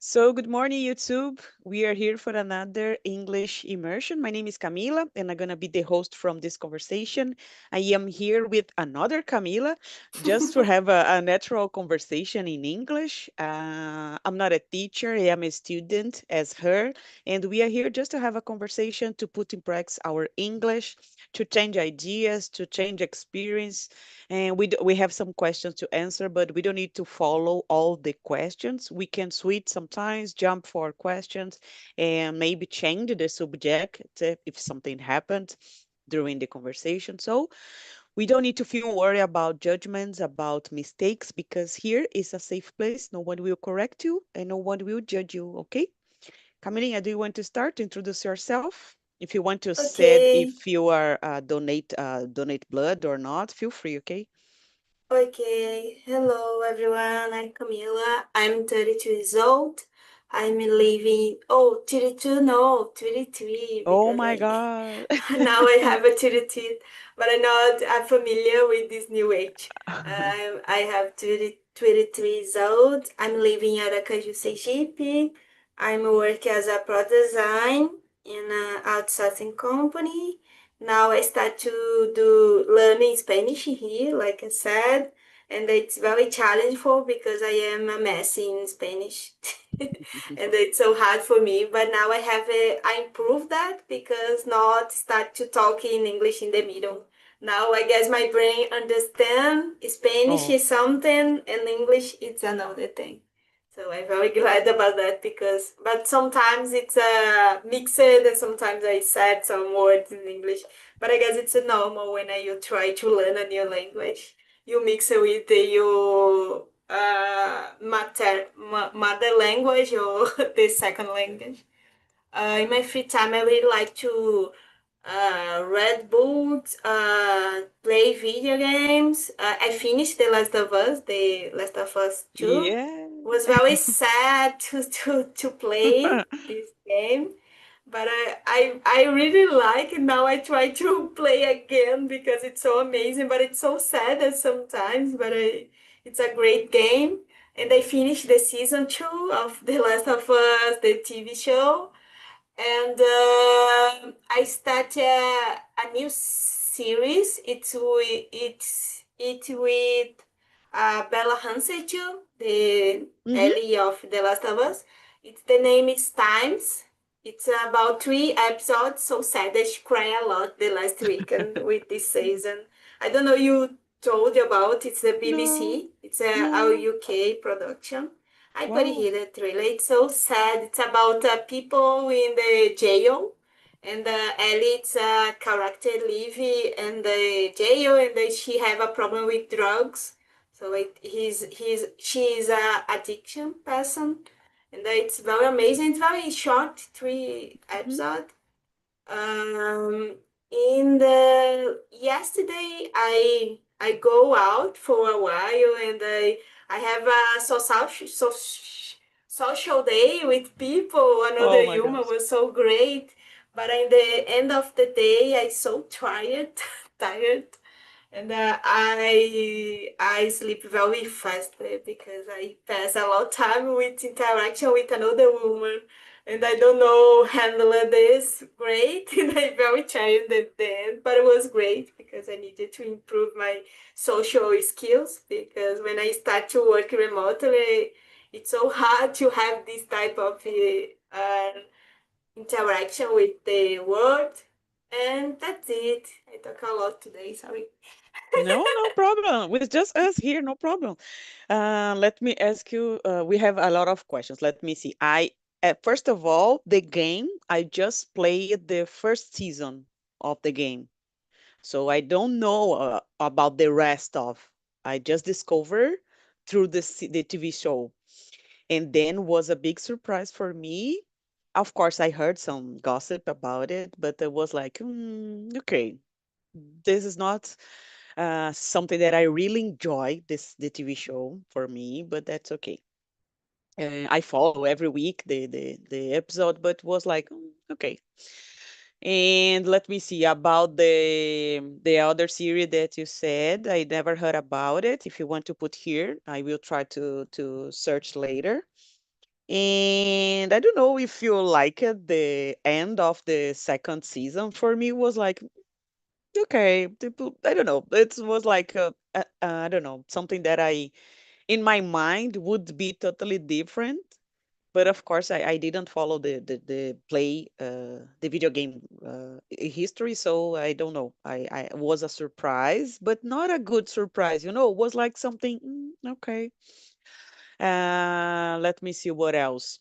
So, good morning, YouTube. We are here for another English immersion. My name is Camila, and I'm going to be the host from this conversation. I am here with another Camila just to have a natural conversation in English. I'm not a teacher, I am a student as her, and we are here just to have a conversation to put in practice our English, to change ideas, to change experience, and we have some questions to answer, but we don't need to follow all the questions. We can switch sometimes, jump for questions, and maybe change the subject if something happened during the conversation. So we don't need to feel worried about judgments, about mistakes, because here is a safe place. No one will correct you and no one will judge you. Okay? Camelinha, do you want to start? Introduce yourself. If you want to say Okay, if you are donate blood or not, feel free. Okay? okay. Hello, everyone. I'm Camila. I'm 32 years old. I'm living, 32, no, 23, Oh because my I God. now I have a 32, but I'm not familiar with this new age. I have 23 years old. I'm living at Aracaju, Sergipe. I'm working as a product design in an outsourcing company. Now I start to do learning Spanish here, like I said, and it's very challenging because I am a mess in Spanish, and it's so hard for me. But now I improved that because not start to talk in English in the middle. Now I guess my brain understand Spanish Oh, is something and English is another thing. So I'm very glad about that because, but sometimes it's mixed and sometimes I said some words in English. But I guess it's a normal when you try to learn a new language. You mix it with your mother language or the second language. In my free time, I really like to read books, play video games. I finished The Last of Us 2. yeah. Was very sad to play this game, but I really like it. Now I try to play again because it's so amazing, but it's so sad at sometimes, it's a great game. And I finished the season 2 of The Last of Us, the TV show, and I started a new series. It's with Bella Hansen too, the Hmm. Ellie of The Last of Us. The name is Times. It's about 3 episodes. So sad that she cried a lot the last weekend with this season. I don't know you told you about. It's the No, BBC. It's our no. UK production. I put it Wow. here the trailer. It's so sad. It's about people in the jail, and Ellie's character Livy in the jail, and she have a problem with drugs. So she's a addiction person, and it's very amazing. It's very short, three Hmm. episode. In the yesterday, I go out for a while, and I have a social day with people. Another Oh my human gosh. was so great, but in the end of the day, I so tired, tired, and I sleep very fast because I pass a lot of time with interaction with another woman, and I don't know handle this great, and I very tired at the end, but it was great because I needed to improve my social skills because when I start to work remotely, it's so hard to have this type of interaction with the world. And that's it. I talk a lot today, sorry. No, no problem. With just us here, no problem. Let me ask you. We have a lot of questions. Let me see. First of all, the game. I just played the first season of the game, so I don't know about the rest of. I just discovered through the TV show. And then was a big surprise for me. Of course, I heard some gossip about it, but it was like, okay, this is not something that I really enjoy. The TV show for me, but that's okay. I follow every week the episode, but was like, okay. And let me see about the other series that you said. I never heard about it. If you want to put here, I will try to search later. And I don't know if you like it. The end of the second season for me was like okay. I don't know. It was like I don't know, something that I in my mind would be totally different. But of course, I didn't follow the play the video game history, so I don't know. I was a surprise, but not a good surprise. It was like something okay. Let me see what else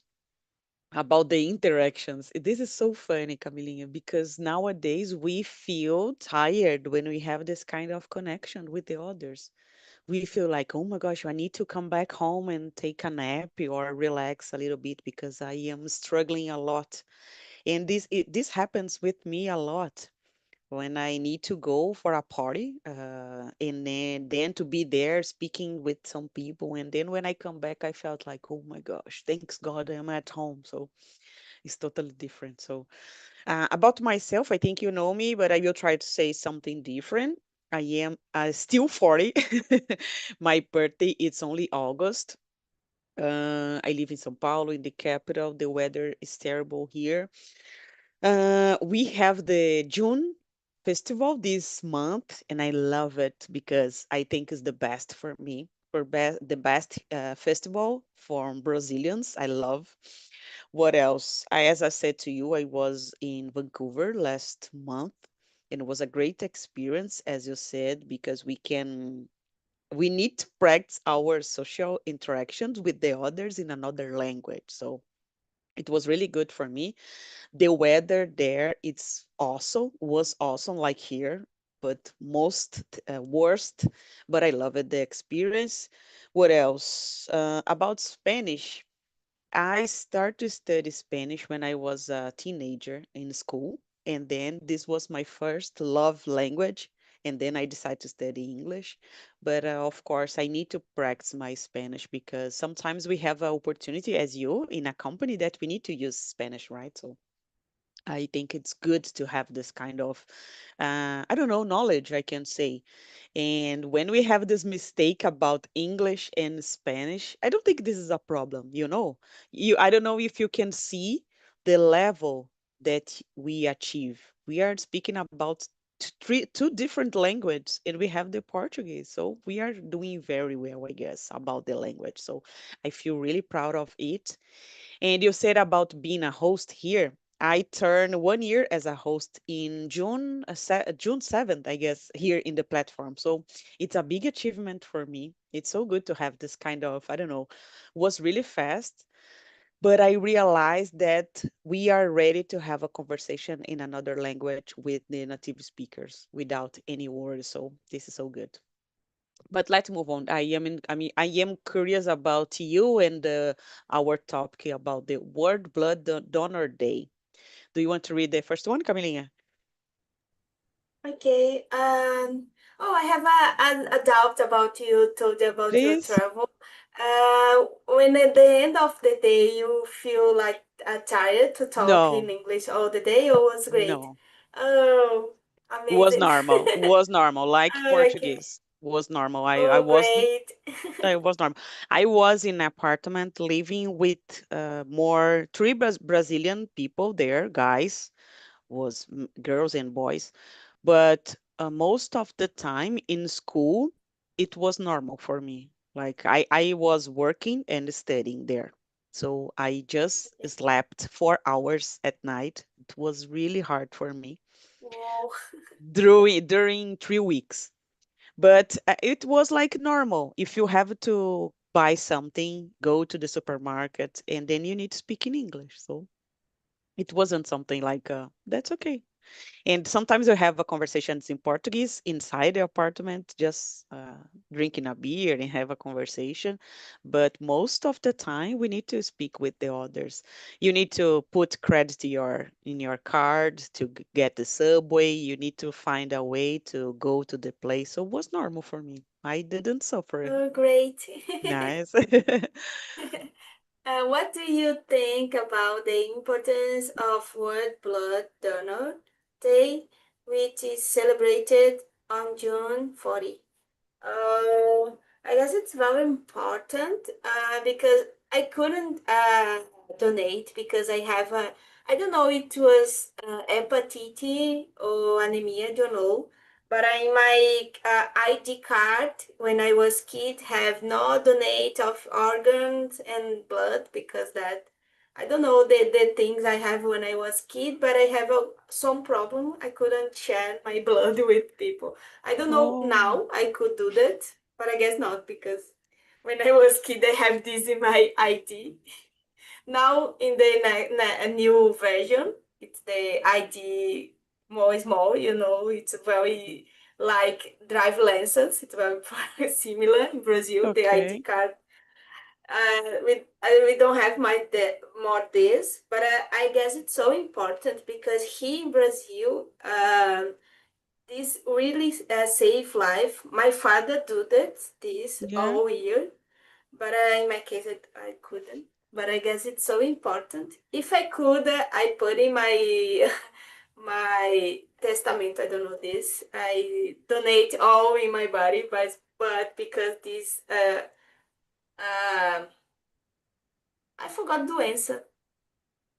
about the interactions. This is so funny, Camilinha, because nowadays we feel tired when we have this kind of connection with the others. We feel like, oh my gosh, I need to come back home and take a nap or relax a little bit because I am struggling a lot. And this happens with me a lot when I need to go for a party, and then to be there speaking with some people. And then when I come back, I felt like, oh my gosh, thanks God I'm at home. So it's totally different. So about myself, I think you know me, but I will try to say something different. I am still 40. My birthday it's only August. I live in São Paulo, in the capital. The weather is terrible here. We have the June festival this month, and I love it because I think it's the best for me. The best festival for Brazilians. I love. What else? As I said to you, I was in Vancouver last month, and it was a great experience, as you said, because we need to practice our social interactions with the others in another language. So it was really good for me. The weather there, it's awesome, was awesome like here, but most worst, but I love it, the experience. What else? About Spanish, I started to study Spanish when I was a teenager in school, and then this was my first love language. And then I decided to study English. But of course, I need to practice my Spanish because sometimes we have an opportunity as you in a company that we need to use Spanish, right? So I think it's good to have this kind of, I don't know, knowledge, I can say. And when we have this mistake about English and Spanish, I don't think this is a problem. I don't know if you can see the level that we achieve. We are speaking about two different languages, and we have the Portuguese. So we are doing very well, I guess, about the language. So I feel really proud of it. And you said about being a host here. I turned 1 year as a host in June 7th, I guess, here in the platform. So it's a big achievement for me. It's so good to have this kind of, I don't know, was really fast. But I realized that we are ready to have a conversation in another language with the native speakers without any worries. So this is so good. But let's move on. I am curious about you and our topic about the World Blood Donor Day. Do you want to read the first one, Camilinha? Okay. Oh, I have a doubt about you told about your Please? travel. When at the end of the day you feel like tired to talk in No, English all the day, or was great? no. Oh, Was amazing. normal. Was normal. Like Okay. Portuguese. Was normal. I Oh, wasn't. great. I was normal. I was in an apartment living with more three Brazilian people there, guys, was girls and boys. But most of the time in school, it was normal for me. Like I was working and studying there. So I just slept 4 hours at night. It was really hard for me Wow. during 3 weeks. But it was like normal. If you have to buy something, go to the supermarket, and then you need to speak in English. So it wasn't something like that's okay. And sometimes we have a conversations in Portuguese inside the apartment, just drinking a beer and have a conversation. But most of the time, we need to speak with the others. You need to put credit in your card to get the subway. You need to find a way to go to the place. So it was normal for me. I didn't suffer. Oh, great. Nice. What do you think about the importance of World Blood Donor Day, which is celebrated on June 40? I guess it's very important because I couldn't donate because I have a, I don't know, it was hepatitis or anemia, I don't know. But in my ID card, when I was kid, have no donate of organs and blood because that, I don't know the things I have when I was kid, but I have some problem. I couldn't share my blood with people. I don't know Oh, now I could do that, but I guess not because when I was kid I have this in my ID. Now in the new version, it's the ID more small. It's very like drive license. It's very similar in Brazil. The ID okay. card. We don't have more this, but I guess it's so important because here in Brazil, this really save life. My father do that this Yeah. all year, but in my case I couldn't. But I guess it's so important. If I could, I put in my my testament. I don't know this. I donate all in my body, but because this I forgot doença,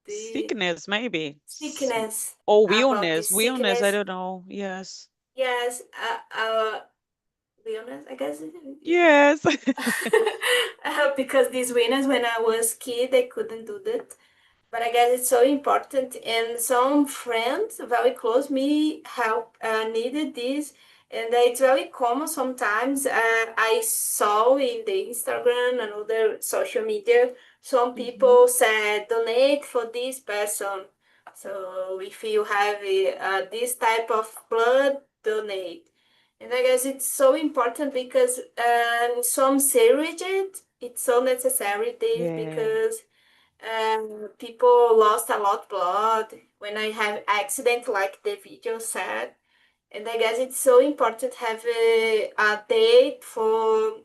the Sickness, maybe. sickness Or about willness. this Willness, I sickness. don't know. Yes. Yes, be honest, I guess it Yes. because these winners, when I was kid, I couldn't do that. But I guess it's so important. And some friends very close me help needed this, and it's very common sometimes. I saw in the Instagram and other social media, some Hmm. people said donate for this person. So if you have this type of blood, donate. And I guess it's so important because some surrogate, it's so necessary this Yeah. because people lost a lot blood when I have accident like the video said. And I guess it's so important to have a date for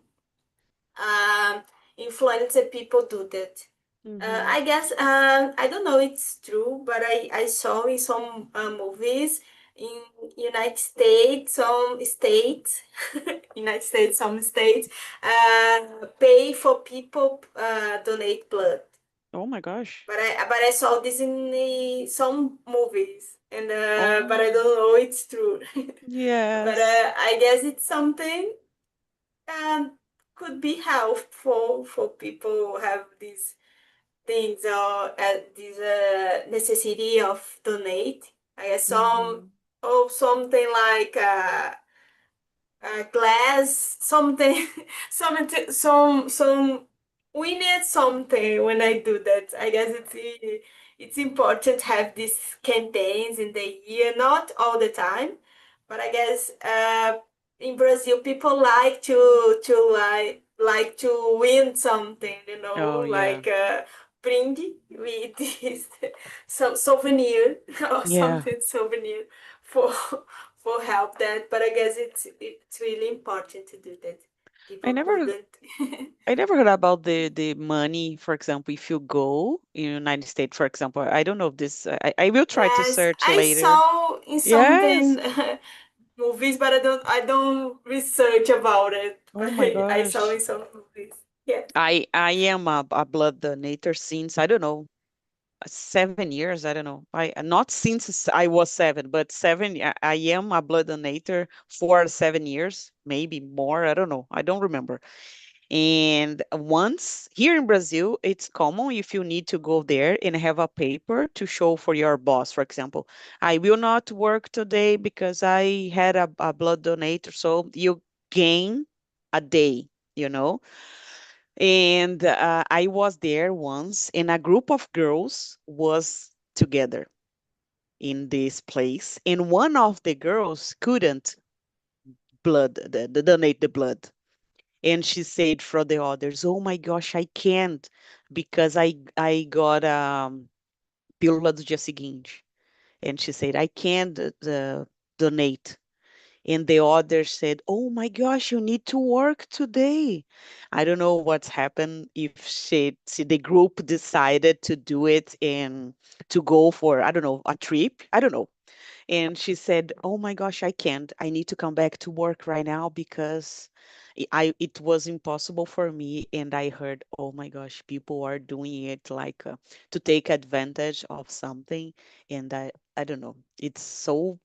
um, influence people do that. Hmm. I guess I don't know it's true, but I saw in some movies in United States, some states, United States, some states pay for people donate blood. Oh my gosh. But I saw this in some movies, and but I Oh, don't know it's true. But yes. I guess it's something um, could be helpful for people who have these things or this necessity of donate. I guess some Hmm. or something like glass something some we need something when I do that. I guess it's important to have these campaigns in the year, not all the time, but I guess in Brazil people like to to win something, Oh, yeah. like brinde with this some souvenir or Yeah. something souvenir for help that. But I guess it's really important to do that. I People never couldn't. I never heard about the money, for example, if you go in United States, for example. I don't know if this I will try to Yes, search I later. saw in Yes. something movies, but I don't research about it. Oh But my I saw gosh. in some movies. Yes. I am a blood donator since I don't know 7 years. I don't know. I not since I was seven, but seven. I am a blood donator for 7 years, maybe more. I don't know. I don't remember. And once here in Brazil, it's common if you need to go there and have a paper to show for your boss, for example, I will not work today because I had a blood donator. So you gain a day, you know. And I was there once, and a group of girls was together in this place, and one of the girls couldn't donate the blood, and she said for the others, "Oh my gosh, I can't because I got pílula do dia seguinte." And she said, "I can't donate." and the other said, "Oh my gosh, you need to work today." I don't know what's happened, if the group decided to do it and to go for, I don't know, a trip. I don't know. And she said, "Oh my gosh, I can't. I need to come back to work right now because it was impossible for me." And I heard, "Oh my gosh, people are doing it like to take advantage of something." And I don't know. It's so,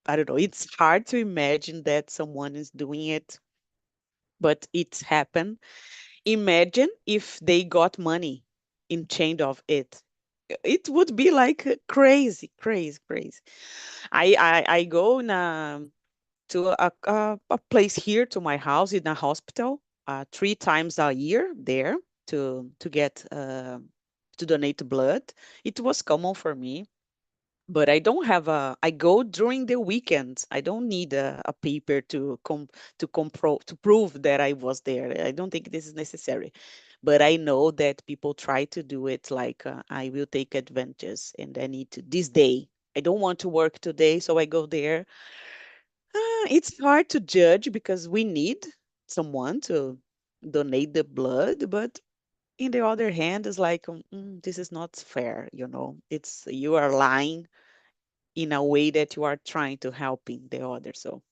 I don't know. It's hard to imagine that someone is doing it, but it's happened. Imagine if they got money in change of it. It would be like crazy, crazy, crazy. I go in to a place here to my house in a hospital 3 times a year there to get to donate blood. It was common for me, but I don't have a. I go during the weekends. I don't need a paper to prove that I was there. I don't think this is necessary, but I know that people try to do it like I will take advantage and I need to this day. I don't want to work today, so I go there. It's hard to judge because we need someone to donate the blood, but in the other hand, it's like this is not fair. It's you are lying in a way that you are trying to helping the other. So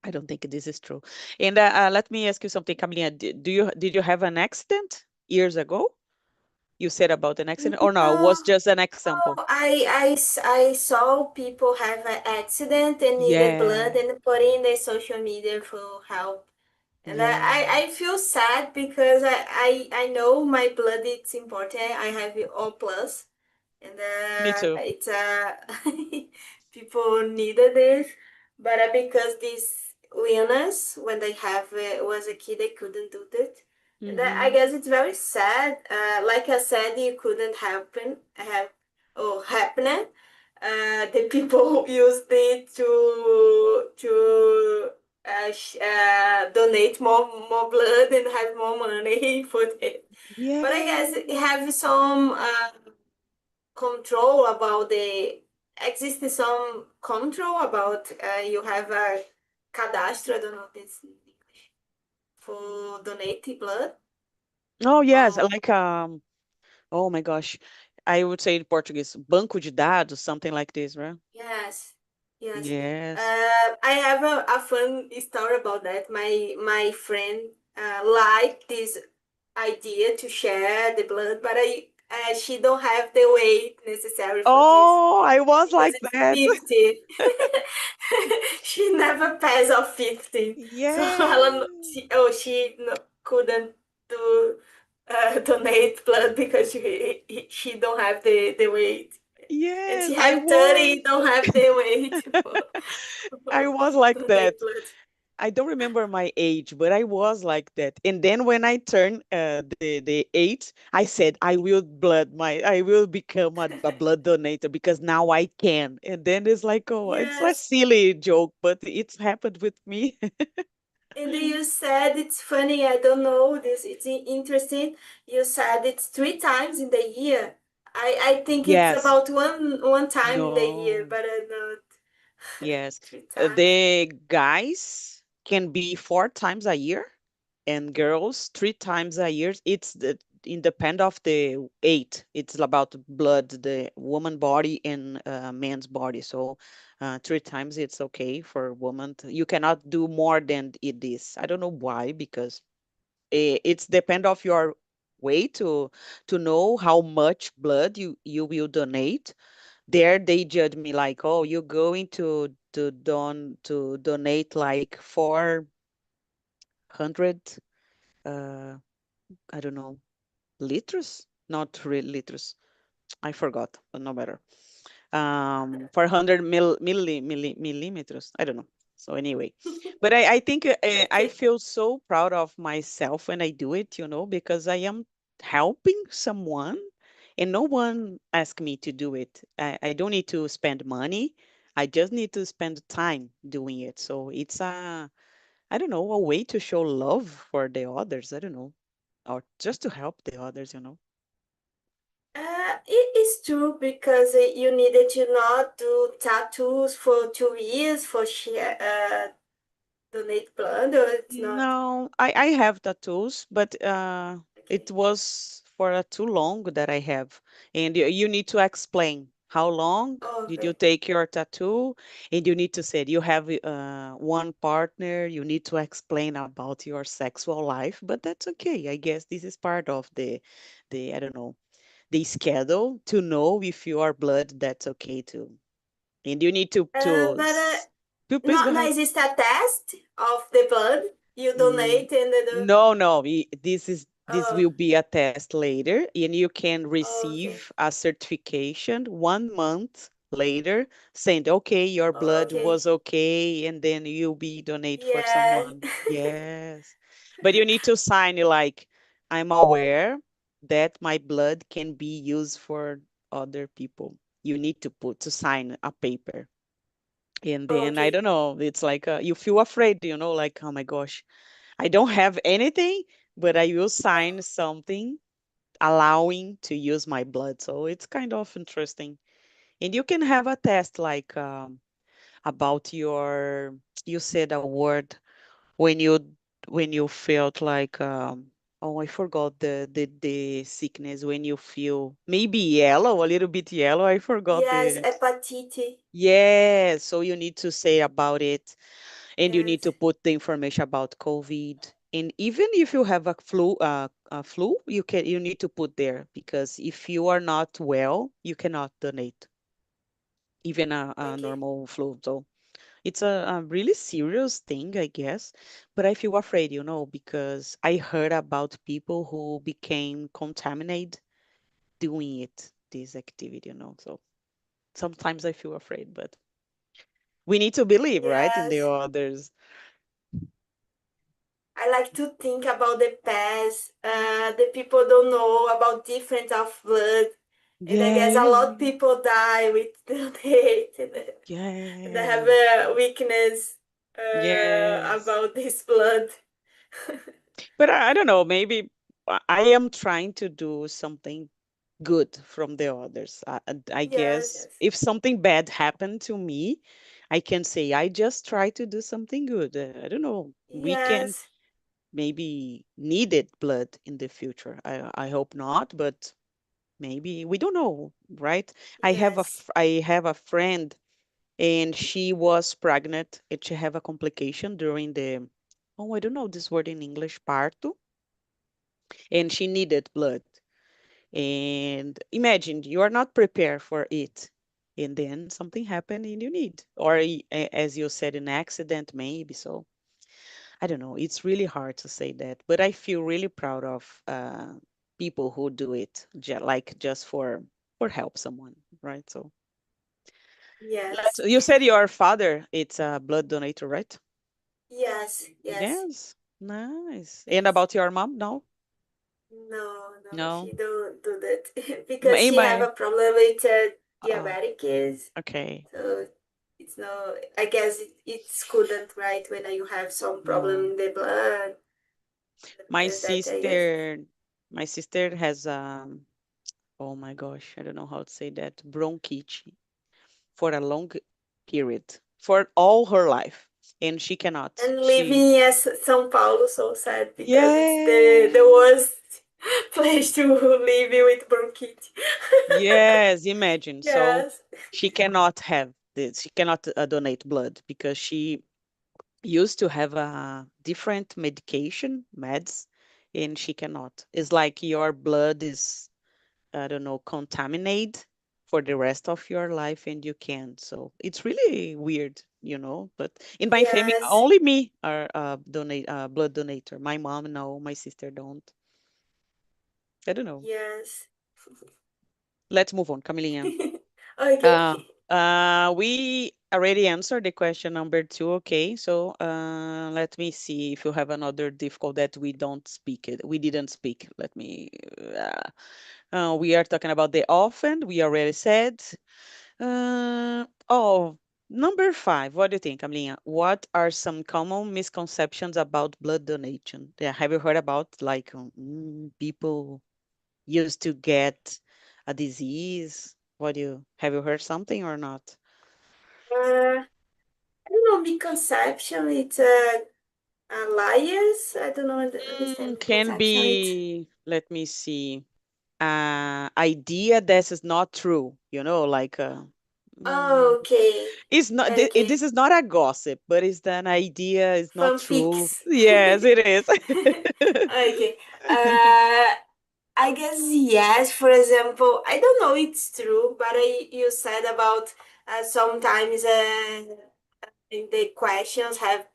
I don't think this is true. And let me ask you something, Camila. Did you have an accident years ago? You said about an accident, or no? It was No, just an example. I saw people have an accident and needed Yeah, blood and put in the social media for help. And yeah. I feel sad because I know my blood is important. I have O plus, and Me too. it's people needed this, but because this illness when they have was a kid they couldn't do that, and I Mm-hmm. guess it's very sad. Like I said, you couldn't have or happen. The people used it to donate more blood and have more money for it. But I Yeah. guess it have some control about the exists some control about you have a cadastro, I don't know this in English, for donating blood. Oh yes, Oh like oh my gosh. I would say in Portuguese, banco de dados, something like this, right? yes, yes. Yes. I have a fun story about that. My friend liked this idea to share the blood, but she don't have the weight necessary for this Oh, I was because like it's that. 50. She never passed of 50. So Yeah. couldn't do donate blood because she don't have the weight. And Yes, she I have was. 30, don't have the weight I for was like that. donate blood. I don't remember my age, but I was like that. And then when I turned the age, I said I will become a blood donator because now I can. And then it's like, oh, it's a Yes. silly joke, but it's happened with me. And you said it's funny, I don't know this, it's interesting. You said it's 3 times in the year. I think it's Yes. about one time in the year, No. but I not Yes. 3 times. The guys can be 4 times a year and girls 3 times a year. It's the independent of the eight. It's about blood, the woman body and man's body. So 3 times it's okay for woman. You cannot do more than it is. I don't know why, because it's depend of your weight to know how much blood you will donate. There they judge me like, oh, you're going to donate like 400 uh I don't know, liters, not real liters. I forgot, but no matter. 400 millimeters. I don't know. So anyway, but I think I Okay. feel so proud of myself when I do it, because I am helping someone and no one asked me to do it. I don't need to spend money. I just need to spend time doing it. So it's I don't know, a way to show love for the others. I don't know, or just to help the others. it is true because you needed to not do tattoos for 2 years for share, donate blood, or it's not. No, I have tattoos, but it Okay. was for too long that I have. And you need to explain how long did you Okay. take your tattoo, and you need to say you have one partner. You need to explain about your sexual life, but that's okay. I guess this is part of the I don't know, the schedule to know if you are blood. That's okay too. And you need But please go not ahead. exist a test of the blood you donate and the. No, no, this Oh, will be a test later, and you can okay. receive a certification 1 month later saying, okay, your blood Okay. was okay, and then you'll be donate for Yes. someone. Yes. But you need to sign it like, I'm aware that my blood can be used for other people. You need to sign a paper. And then I Okay. don't know, it's like you feel afraid, like, oh my gosh, I don't have anything, but I will sign something allowing to use my blood. So it's kind of interesting. And you can have a test like about you said a word when you felt like oh, I forgot the sickness when you feel maybe yellow, a little bit yellow. I forgot Yes, the hepatitis. yeah. So you need to say about it, and you need Yes. to put the information about COVID. And even if you have a flu, you need to put there because if you are not well, you cannot donate, even a Okay. normal flu. So it's a really serious thing, I guess. But I feel afraid, because I heard about people who became contaminated doing this activity, So sometimes I feel afraid, but we need to believe, right, in the Yes. others. I like to think about the past. The people don't know about difference of blood, and I guess a Yes, lot of people die with the hate, and I have yes, a weakness yes. about this blood. But I don't know, maybe I am trying to do something good from the others. I Yes, guess yes, if something bad happened to me, I can say I just try to do something good. I don't know. We can yes, maybe need it blood in the future. I hope not, but maybe we don't know, right? yes. I have a friend, and she was pregnant, and she have a complication during the oh, I don't know this word in English, parto, and she needed blood. And imagine you are not prepared for it, and then something happened and you need, or as you said, an accident maybe. So I don't know. It's really hard to say that, but I feel really proud of people who do it, like just for help someone, right? So Yes. you said your father, it's a blood donator, right? Yes, yes, Yes, nice. And yes. about your mom? No, No, no, no. she don't do that because My, she have my, a problem with uh, diabetes. okay. So it's no, I guess it's couldn't, right, when you have some problem No, in the blood. my Because that, I guess. sister, my sister has oh my gosh, I don't know how to say that, bronchitis for a long period, for all her life, and she cannot. And She living as São Paulo, so sad because it's yeah. the worst place to live with bronchitis. Yes, imagine. So Yes, she cannot have this. She cannot donate blood because she used to have a different medication, meds, and she cannot. It's like your blood is, I don't know, contaminated for the rest of your life and you can't. So it's really weird. But in my family, yes, only me are blood donator. My mom, no, my sister don't. I don't know. yes. Let's move on, Camilinha. Okay. We already answered the question number 2. Okay, so let me see if you have another difficult that we don't speak it. We didn't speak. Let me. We are talking about the often. We already said. Oh, number 5. What do you think, Amelinha? What are some common misconceptions about blood donation? Yeah, have you heard about like people used to get a disease? What do you have you heard something or not? I don't know, misconception, it's a liars. I don't know, understand Can misconception. It's, be, let me see, idea that is not true, like mm, oh, okay, it's not okay, this is not a gossip, but it's an idea is not true. fanfics. Yes, it is. Okay, uh, I guess yes. For example, I don't know it's true, but you said about sometimes the questions have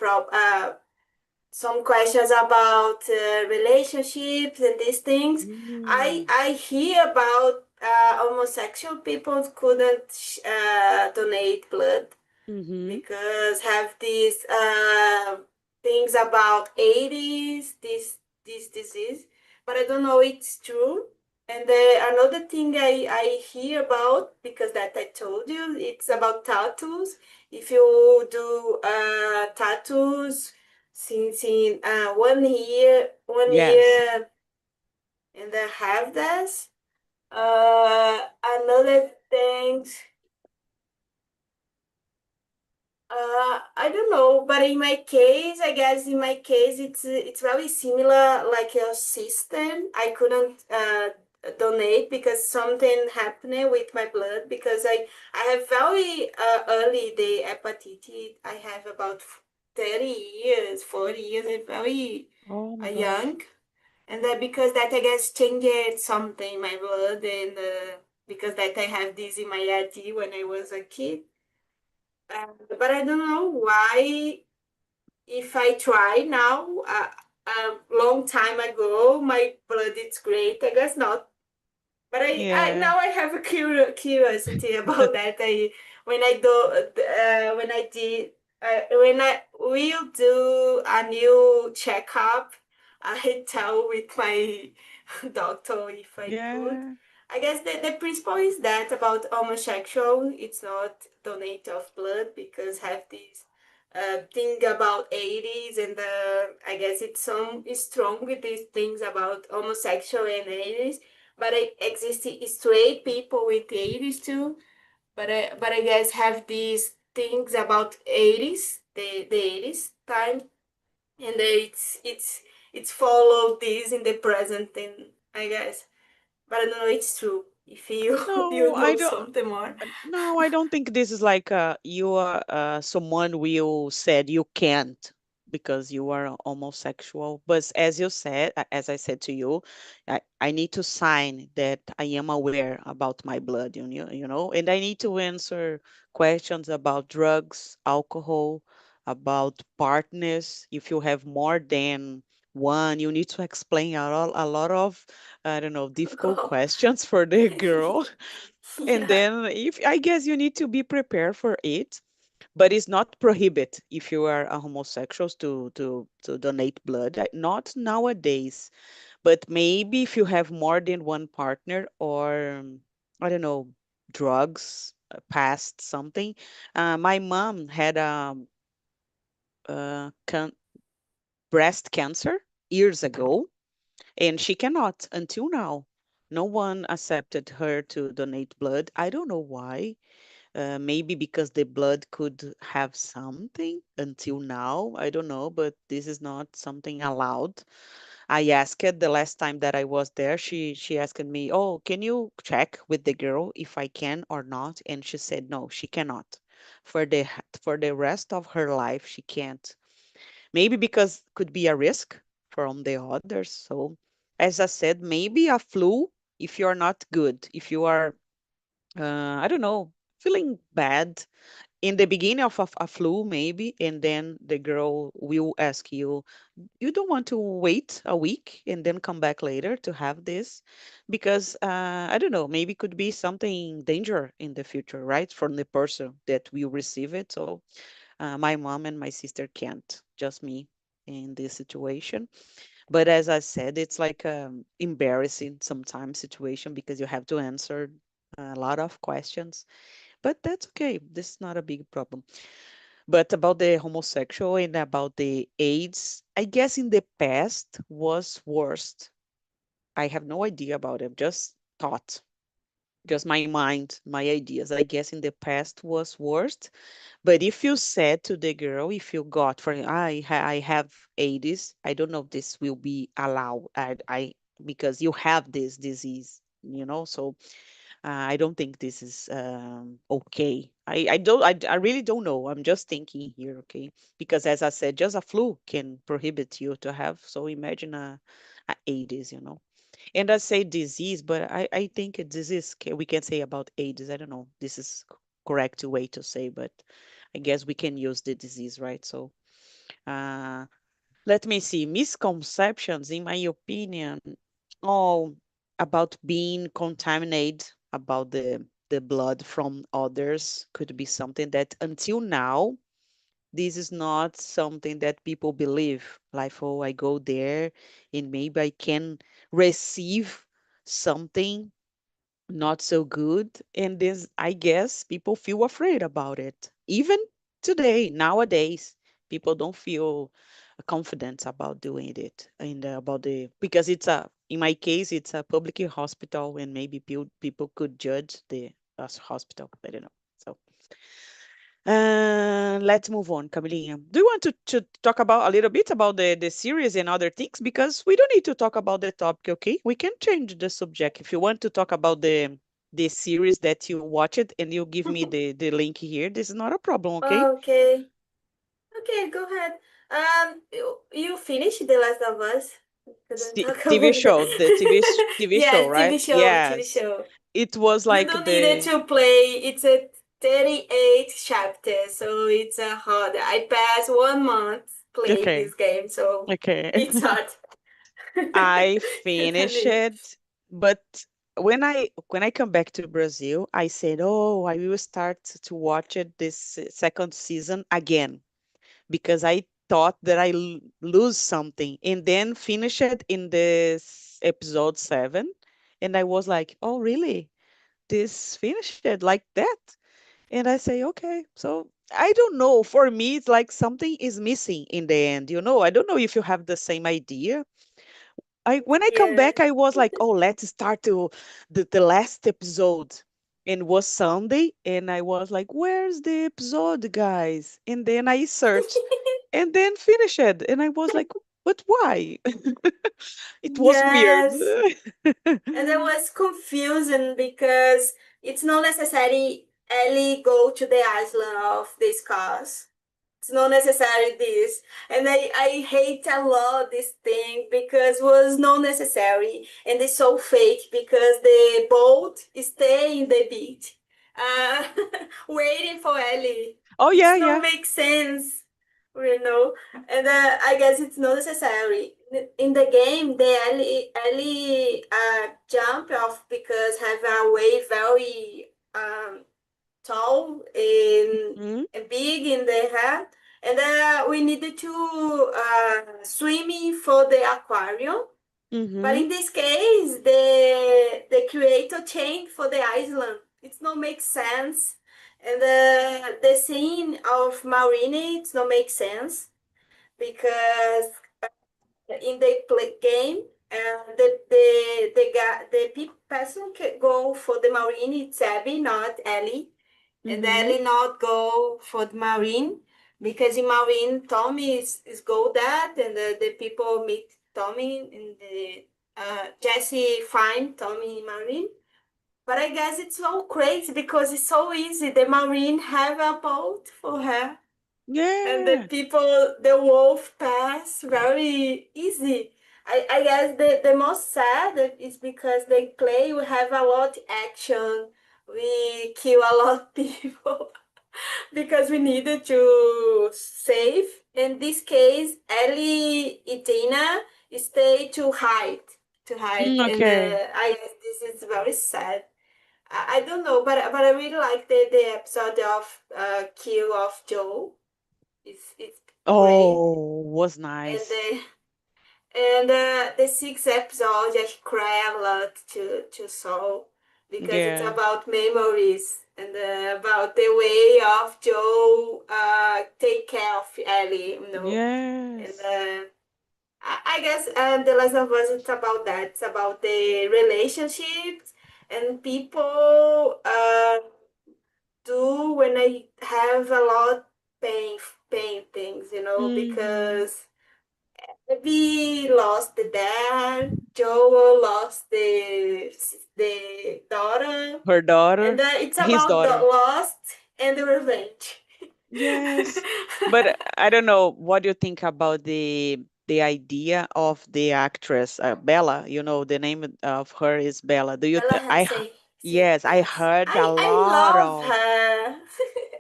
some questions about relationships and these things. Mm, I hear about homosexual people couldn't donate blood mm-hmm. because have these things about AIDS, this disease, but I don't know it's true. And another thing I hear about, because that I told you, it's about tattoos. If you do tattoos since in 1 year, one Yes. year, and I have this. Another thing, I don't know, but in my case, I guess in my case, it's very similar, like your system. I couldn't donate because something happened with my blood because I have very early the hepatitis. I have about 30 years, 40 years, and very Oh my gosh. young, and because that I guess changed something in my blood, and because that I have this in my ID when I was a kid. But I don't know why. If I try now, a long time ago, my blood is great. I guess not. But I Yeah. now I have a curiosity about that. When I did when I will do a new checkup, I tell with my doctor if I could. Yeah. I guess the principle is that about homosexual, it's not donate of blood because have this thing about 80s and I guess it's some is strong with these things about homosexual and 80s, but it exists straight people with 80s too. But I guess have these things about 80s, the 80s time, and it's followed this in the present thing, I guess. But I don't know it's true. If you No, you I know don't. something more. No, I don't think this is like you are someone will said you can't because you are a homosexual. But as you said, as I said to you, I need to sign that I am aware about my blood, and I need to answer questions about drugs, alcohol, about partners. If you have more than one, you need to explain a lot of, I don't know, difficult questions for the girl. And Yeah. then if I guess you need to be prepared for it, but it's not prohibit if you are a homosexual to donate blood. Not nowadays, but maybe if you have more than one partner or I don't know, drugs, past something. My mom had breast cancer years ago, and she cannot until now. No one accepted her to donate blood. I don't know why. Maybe because the blood could have something until now. I don't know, but this is not something allowed. I asked her the last time that I was there. She asked me, "Oh, can you check with the girl if I can or not?" And she said, "No, she cannot. For the rest of her life, she can't. Maybe because could be a risk from the others. So, as I said, maybe a flu if you are not good, if you are I don't know, feeling bad in the beginning of a flu, maybe, and then the girl will ask you, you don't want to wait a week and then come back later to have this, because I don't know, maybe could be something danger in the future, right, from the person that will receive it. So my mom and my sister can't, just me in this situation. But as I said, it's like embarrassing sometimes situation because you have to answer a lot of questions, but that's okay. This is not a big problem. But about the homosexual and about the AIDS, I guess in the past was worst. I have no idea about it. Just thought. Just my mind, my ideas. I guess in the past was worst. But if you said to the girl, if you got for I have 80s, I don't know if this will be allowed. Because you have this disease, so I don't think this is okay. I really don't know. I'm just thinking here, okay? Because as I said, just a flu can prohibit you to have. So imagine a 80s, And I say disease, but I think a disease we can say about AIDS. I don't know. This is correct way to say, but I guess we can use the disease, right? So uh, let me see. Misconceptions, in my opinion, all about being contaminated, about the blood from others could be something that until now, this is not something that people believe. Like, oh, I go there and maybe I can receive something not so good. And this, I guess, people feel afraid about it. Even today, nowadays, people don't feel confident about doing it and about the because it's a in my case it's a public hospital and maybe people could judge the hospital. I don't know. So let's move on, Camilinha. Do you want to talk about a little bit about the series and other things? Because we don't need to talk about the topic, okay? We can change the subject. If you want to talk about the series that you watched and you give me the link here, this is not a problem, okay? Okay. Okay, go ahead. You finished The Last of Us? Couldn't talk TV about show, the TV it. TV show, Yes, right? TV Yes. show. It was You like don't need it the to play. It's a 38 chapter, so it's hard. I passed 1 month playing okay, this game, so okay. it's hard. I You don't finished need it. it, but when I come back to Brazil, I said, "Oh, I will start to watch it this second season again because I thought that I lose something." And then finished it in this episode 7, and I was like, "Oh, really? This finished it like that?" And I say, "Okay." So I don't know. For me, it's like something is missing in the end. I don't know if you have the same idea. When I come Yeah. back, I was like, oh, let's start to the last episode. And it was Sunday, and I was like, where's the episode, guys? And then I searched and then finished it. And I was like, but why? It was weird. Yes. And I was confusing because it's not necessary Ellie go to the island of the scars. It's not necessary this. And I hate a lot this thing because was not necessary and it's so fake because the boat stay in the beach. Uh, waiting for Ellie. Oh, It's yeah, not yeah. make sense, you know. And I guess it's not necessary. In the game, the Ellie jump off because have a wave very tall Mm-hmm. and big in the head. And we needed to swimming for the aquarium. But Mm-hmm. in this case, the creator changed for the island. It's not make sense. And the scene of Marini, it's not make sense because in the game, the person can go for the Marini, it's Abby, not Ellie, and Mm-hmm. Ellie not go for the Marine because in Marine Tommy is go that and the people meet Tommy in the Jesse find Tommy in Marine. But I guess it's so crazy because it's so easy. The Marine have a boat for her and the Yeah. people, the wolf pass very easy. I guess the most sad is because they play, we have a lot action, we kill a lot of people because we needed to save. In this case, Ellie and Dana stay to hide, and Okay. I guess this is very sad. I don't know, but I really like the episode of Kill of Joe. It's great, Oh, was and nice. the sixth episode I cry a lot to Saul because it's Yeah. about memories and about the way of Joe take care of Ellie, and Yes. I guess The Last of Us it's about that. It's about the relationships and people do when I have a lot pain things, Hmm. because we lost the dad, Joel lost the daughter, Her and daughter, it's his about the daughter. lost and the revenge. Yes. But I don't know, what do you think about the idea of the actress Bella? You know, the name of her is Bella. Do you Bella I Ramsey, see, yes, I yes, heard a I lot love of, her.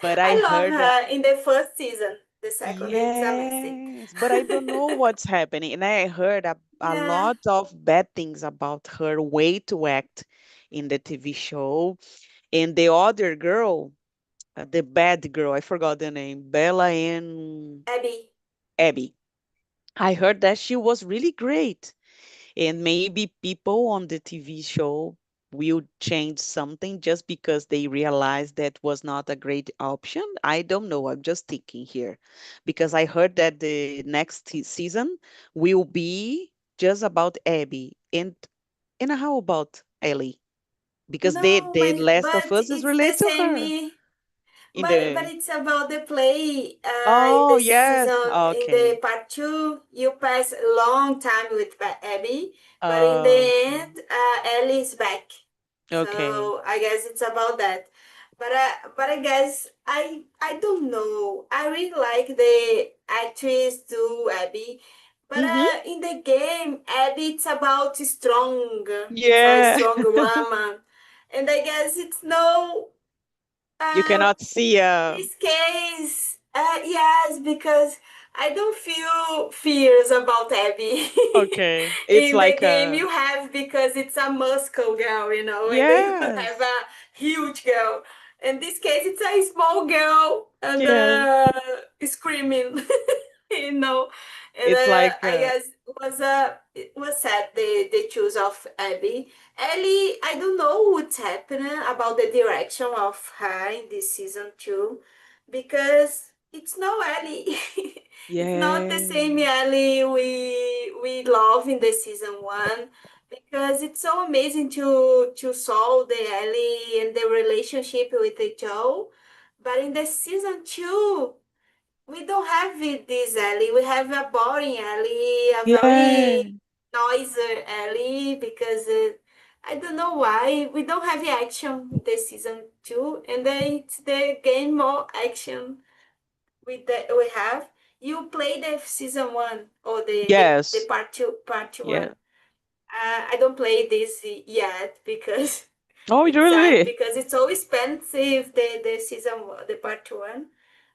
but I I love heard her in the first season. The second, it's a mistake. yes, but I don't know what's happening. And I heard a Yeah, lot of bad things about her way to act in the TV show. And the other girl, the bad girl, I forgot the name, Bella and Abby. Abby. I heard that she was really great. And maybe people on the TV show will change something just because they realize that was not a great option. I don't know. I'm just thinking here because I heard that the next season will be just about Abby. And how about Ellie? Because No, the Last of but Us is it's the related to her same. in But the. it's about the play in Oh the yes. season, in the Okay. part two. You pass a long time with Abby, but in the Okay. end, Ellie is back. Okay. So I guess it's about that. But I guess I don't know. I really like the actress to Abby, but Mm-hmm. in the game, Abby it's about strong. It's a Yeah. strong woman, and I guess it's no. You Uh, cannot see this case, yes, because I don't feel fears about Abby. okay. It's In the like game, a you have because it's a muscle girl, and then you have yes. a huge girl. In this case, it's a small girl and Yes. screaming, you know. And It's like I guess it was sad the choose of Abby. Ellie, I don't know what's happening about the direction of her in this season two, because it's no Ellie. It's not the yeah. same Ellie we love in the season one, because it's so amazing to solve the Ellie and the relationship with the Joe. But in the season two, we don't have this Ellie. We have a boring Ellie, a Yeah. very noisy Ellie, because I don't know why we don't have action in the season two, and then it's the game more action we have. You play the season one or the Yes. part Yeah. one. I don't play this yet because Oh, it's sad really? because it's so expensive the season the part one.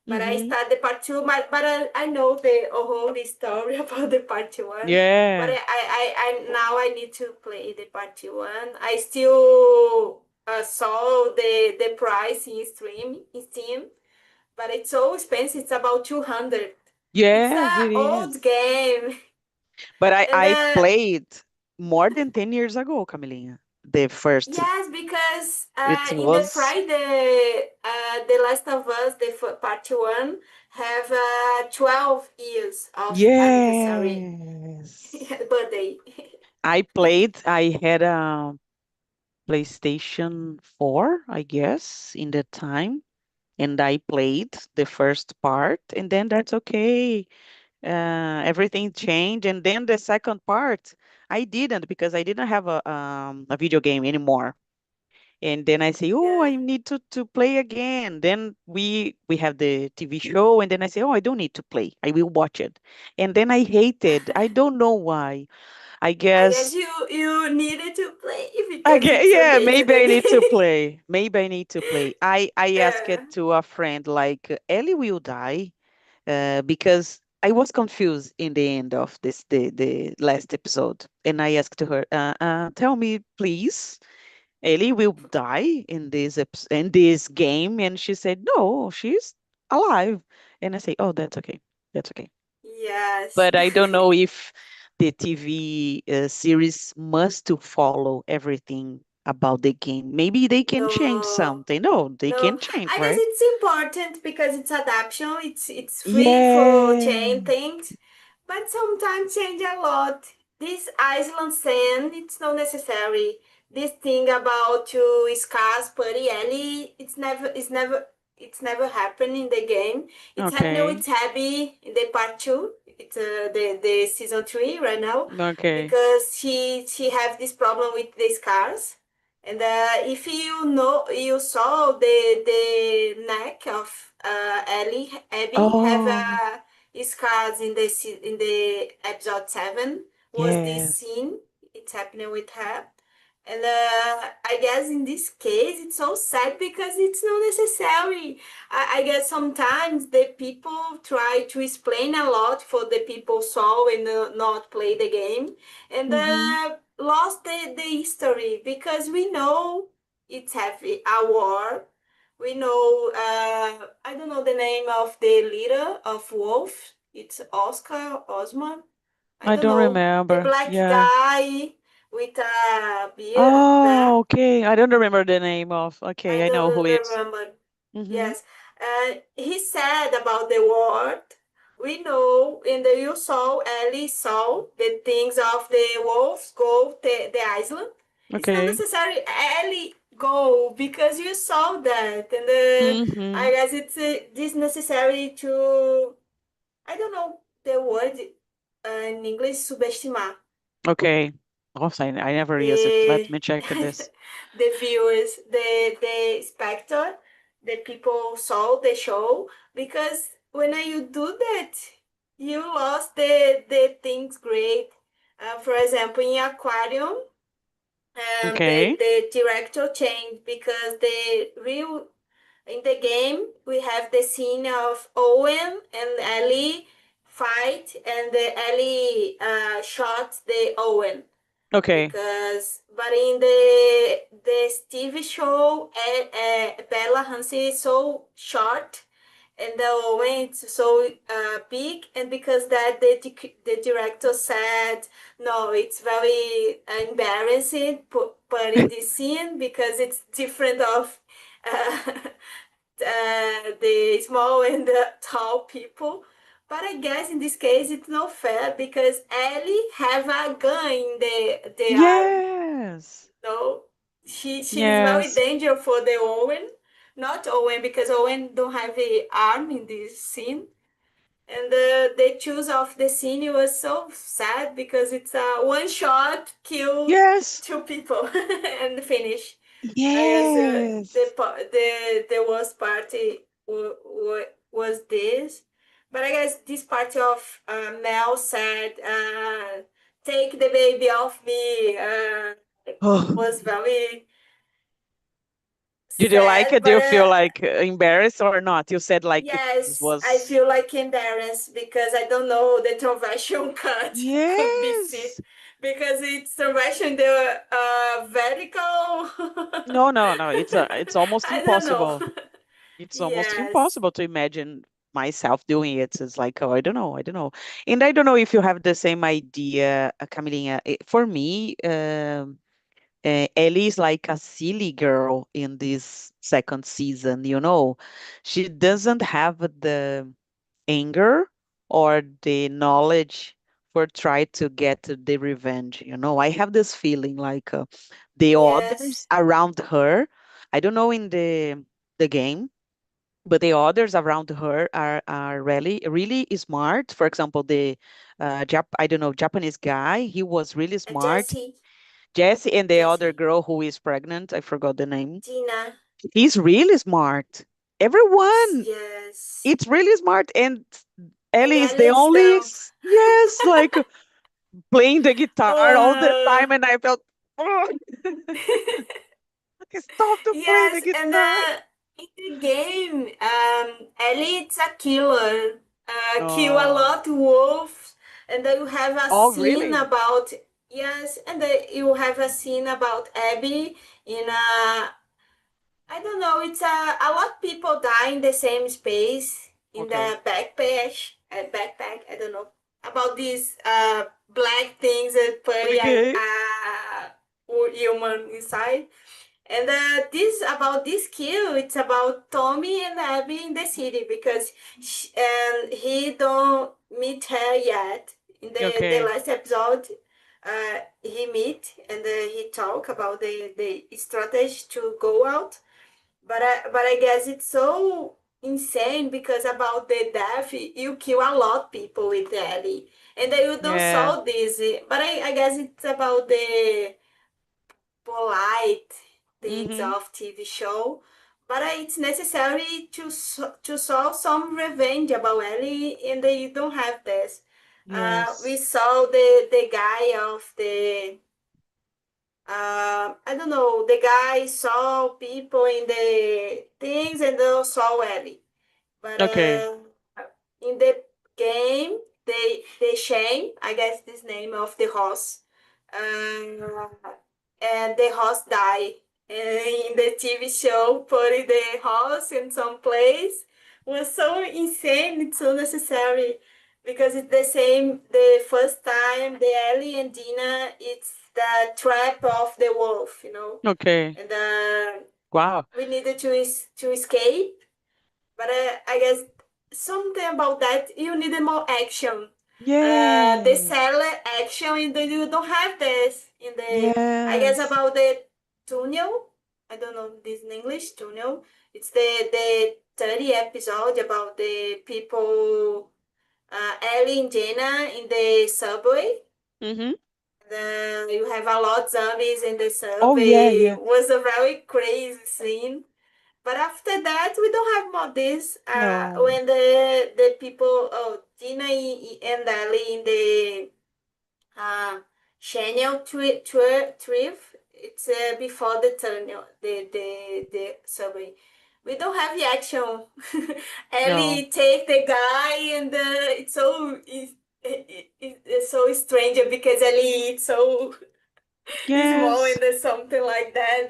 But I Mm-hmm. start the part two, but I know the whole story about the part one. But Yeah. I now I need to play the part one. I still saw the price in Steam, but it's so expensive. It's about 200. It's Yes, a it old is. game, But and I played more than 10 years ago, Camilinha. The first yes, because it in the was Friday, The Last of Us, the part one, have 12 years of anniversary yes. birthday. I had a PlayStation 4, I guess, in the time, and I played the first part, and then that's okay. Everything changed, and then the second part, I didn't because I didn't have a video game anymore. And then I say, oh, Yeah, I need to play again. Then we have the TV show, and then I say, oh, I don't need to play. I will watch it. And then I hate it. I don't know why. I I guess guess you needed to play because it's yeah, updated maybe I need to again. play. Maybe I need to play. I asked it Yeah, to a friend like Ellie will die because I was confused in the end of the last episode, and I asked her, tell me please, Ellie will die in in this game, and she said no, she's alive, and I say, oh, that's okay, that's okay. yes. But I don't know if the TV series must to follow everything about the game. Maybe they can change No. something. No, they No, can change, I guess right? it's important because it's adaptation. It's free for Yeah. change things, but sometimes change a lot. This Iceland sand, it's not necessary. this thing about to scarce Putty Ellie, it's never happened in the game. It's happening Okay. with Abby in the part 2. It's the season 3 right now, Okay. because she have this problem with the scars. And if you know, you saw the neck of Abby have Oh, scars in in the episode 7. Was this yes. scene? It's happening with her. And I guess in this case, it's so sad because it's not necessary. I guess sometimes the people try to explain a lot for the people saw and not play the game, and Mm-hmm. lost the history, because we know it's heavy a war. We know, I don't know the name of the leader of Wolf. It's Oscar Osman. I I don't don't know, the remember. black Yeah. guy with a beard there. Oh, okay. I don't remember the name of. I Okay, I know don't who it is. remember. Mm-hmm. Yes, he said about the word. We know in the you saw Ellie saw the things of the wolves go the island. It's not Okay. necessary Ellie go because you saw that, and Mm-hmm. I guess it's this necessary to, I don't know the word in English, subestimar Okay. Oh, I never use it. Let the me check this. the viewers, the spectator, the people saw the show, because when you do that, you lost the things great. For example, in Aquarium, Okay. the director changed because the real in the game we have the scene of Owen and Ellie fight, and the Ellie shot the Owen, Okay. because but in the TV show, Bella Hansen is so short and the Owen it's so big, and because that the director said no, it's very embarrassing put in this scene because it's different of uh, the small and the tall people. But I guess in this case it's not fair because Ellie have a gun in the arm. Yes. No, she is very Yes. danger for the Owen, not Owen, because Owen don't have a arm in this scene. And the choose of the scene was so sad because it's a one shot kill Yes. two people and finish. I guess Yes. the worst party was this, but I guess this part of Mel said, "Take the baby off me," Oh, was very did you like sad. it? Do But you feel like embarrassed or not? You said like it yes, I was. feel like embarrassed because I don't know the translation cut could be seen, Yes. because it's translation the vertical. No, no, no. It's almost I don't know. impossible. It's almost Yes. impossible to imagine myself doing it. It's like, oh, I don't know, I don't know. And I don't know if you have the same idea, Camilinha. For me, Ellie is like a silly girl in this second season, you know. She doesn't have the anger or the knowledge for try to get the revenge, you know. I have this feeling like the others Yes. around her, I don't know in the game, but the others around her are really smart. For example, the I don't know, Japanese guy, he was really smart. Jessie. Jesse and the other Jessie. girl who is pregnant, I forgot the name. Gina. He's really smart. Everyone, Yes. it's really smart. And And Ellie is the Ellie is only, dumb. yes, like playing the guitar all the Uh, time. And I felt, oh, stop to play the yes, and guitar. in the game, Ellie is a killer. Kill a Oh, lot wolves, and then you have a oh, scene really? about, yes, and then you have a scene about Abby in a, I don't know, it's a lot of people die in the same space in Okay. the backpack, I don't know. About these black things that put Okay. human inside. And this about this kill, it's about Tommy and Abby in the city because he don't meet her yet in the Okay. last episode. he meet and he talk about the strategy to go out. But I guess it's so insane because about the death, you kill a lot of people with Ellie, and then you don't Yeah. solve this. But I guess it's about the polite things Mm-hmm. of TV show. But it's necessary to solve some revenge about Ellie, and they don't have this. We Yes. saw the guy of the I don't know. The guy saw people in the things and then saw Ellie. But Okay. in the game, they shame, I guess, this name of the horse. Uh, and the horse die. And in the TV show, putting the horse in some place was so insane. It's so necessary because it's the same. The first time, the Ellie and Dina, it's the trap of the wolf, Okay. and Wow. we needed to escape. But I guess something about that, you needed more action. The Yes. seller action, you don't have this in the. I guess Yes. about the tunnel. I don't know this in English tunnel. It's the 30 episode about the people, Ellie and Jenna in the subway. Mm-hmm. You have a lot of zombies in the Oh, yeah, subway. yeah. It was a very crazy scene. But after that, we don't have more this. No. When the people, oh, Tina and Ali in the channel trip, it's before the tunnel, the subway. We don't have the action. No. Ellie take the guy, and it's so strange because Ellie is so small Yes. and there's something like that.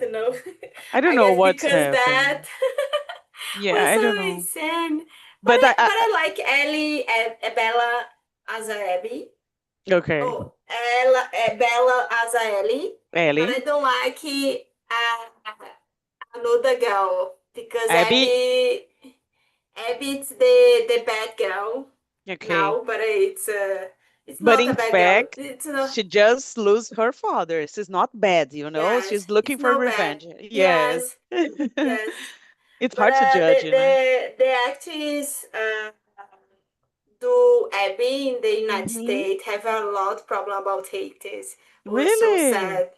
I don't I know guess what's because that happening. Yeah, was I don't so know. insane. But But I like Ellie and Bella as a Abby. okay. Oh, Bella as a Ellie. But I Ellie. don't like another girl because Abby. Abby it's the bad girl Okay. now, but it's But not a in bad girl. fact, It's not. she just lose her father. She's not bad, Yes, She's it's looking for not bad. revenge. Yes. Yes, yes. It's But hard to judge. the actress do Abby in the United Mm-hmm. States have a lot of problem about haters. It was so Really? sad.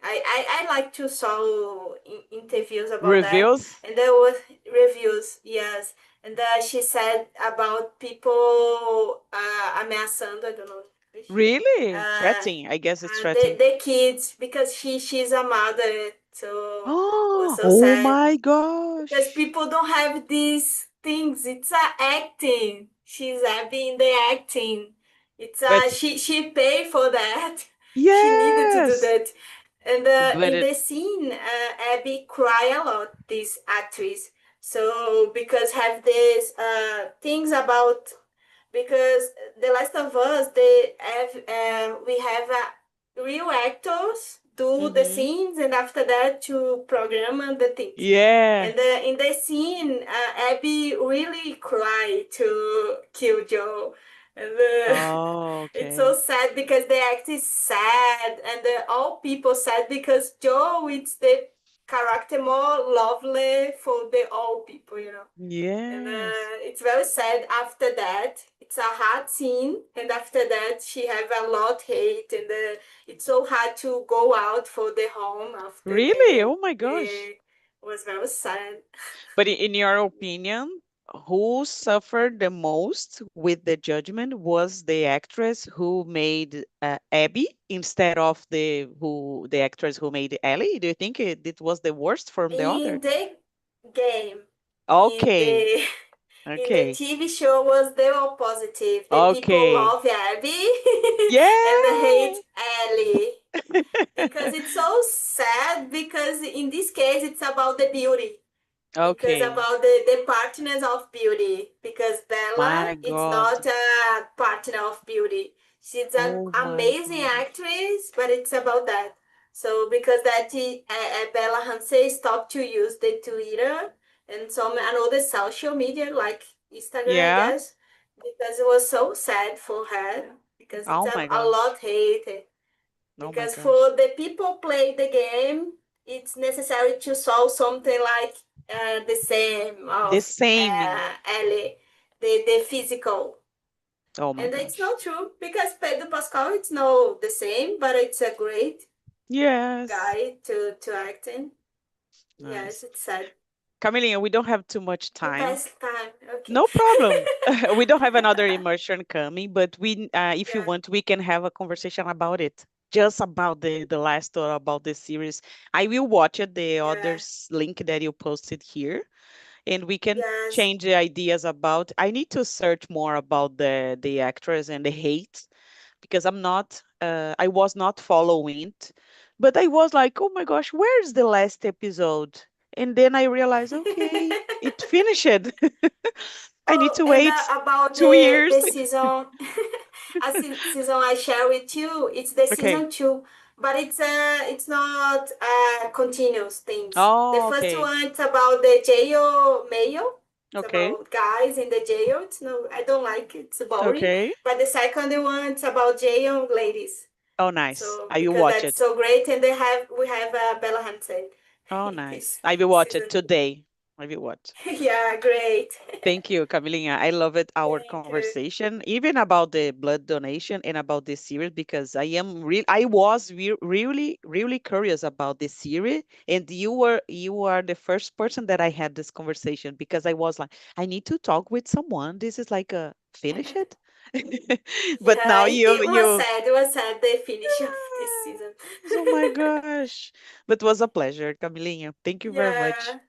I like to saw interviews about that, Reviews? and there was reviews. Yes, and she said about people ameaçando. I don't know. Really? Uh, Threatening. I guess it's the threatening. the kids because she's a mother, so it was Oh, so oh sad my because gosh. people don't have these things. It's acting. She's having the acting. It's But she paid for that. She needed to do yes. that. And But in it the scene, Abby cry a lot. This actress. So because have this things about because The Last of Us, they have we have real actors do the mm-hmm. scenes, and after that to program the things. Yeah. And in the scene, Abby really cried to kill Joe. And Oh, it's so okay. sad because the act is sad, and all people sad because Joe it's the character more lovely for the all people. And Yes. it's very sad after that. It's a hard scene, and after that, she have a lot hate, and it's so hard to go out for the home after Really? Oh my gosh. the was very sad. But in your opinion, who suffered the most with the judgment was the actress who made Abby instead of the actress who made Ellie? Do you think it was the worst from the other? In the game, in Okay. the in the Okay. TV show was the opposite. The people Okay. love Abby and Yeah. hate Ellie. Because it's so sad because in this case it's about the beauty because Okay. about the partners of beauty because Bella My it's God. not a partner of beauty. She's an Oh my amazing gosh. actress, but it's about that. So because that Bella Hansen stopped to use the Twitter and some another social media like Instagram, I Yeah. guess, because it was so sad for her because it's Oh a, my a lot gosh. hate. Oh my because gosh. for the people play the game, it's necessary to solve something like the same The of same. the physical. Oh my And it's gosh. not true because Pedro Pascal it's not the same, but it's a great Yes. guy to act in. Yes, Nice. it's sad. Camelia, we don't have too much The time. best time. Okay. No problem. We don't have another immersion coming, but if you Yeah. want, we can have a conversation about it. Just about the last or about the series. I will watch it, the Yeah. others link that you posted here, and we can Yes. change the ideas about. I need to search more about the actress and the hate because I was not following it, but I was like, oh my gosh, where's the last episode? And then I realized, okay, it finished. I need Oh, to and wait about two years. the season, season I share with you, it's the Okay. season two, but it's not continuous things. The Oh, first okay. one it's about the jail mail. It's Okay. about guys in the jail. It's no, I don't like it. It's boring. Okay. But the second one it's about jail ladies. Oh, nice. So I will because watch that's it. so great, and we have Bella Hansen Oh, in nice. this I will watch it season. today. I will watch. Yeah, great. Thank you, Camilinha. I love it, our Thank you. conversation, even about the blood donation and about this series, because I was really, really curious about this series. And you are the first person that I had this conversation because I was like, I need to talk with someone. This is like a finish it. But now Yeah, it was sad the finish of this season. yes, oh my gosh. But it was a pleasure, Camilinha. Thank you very much. Yeah,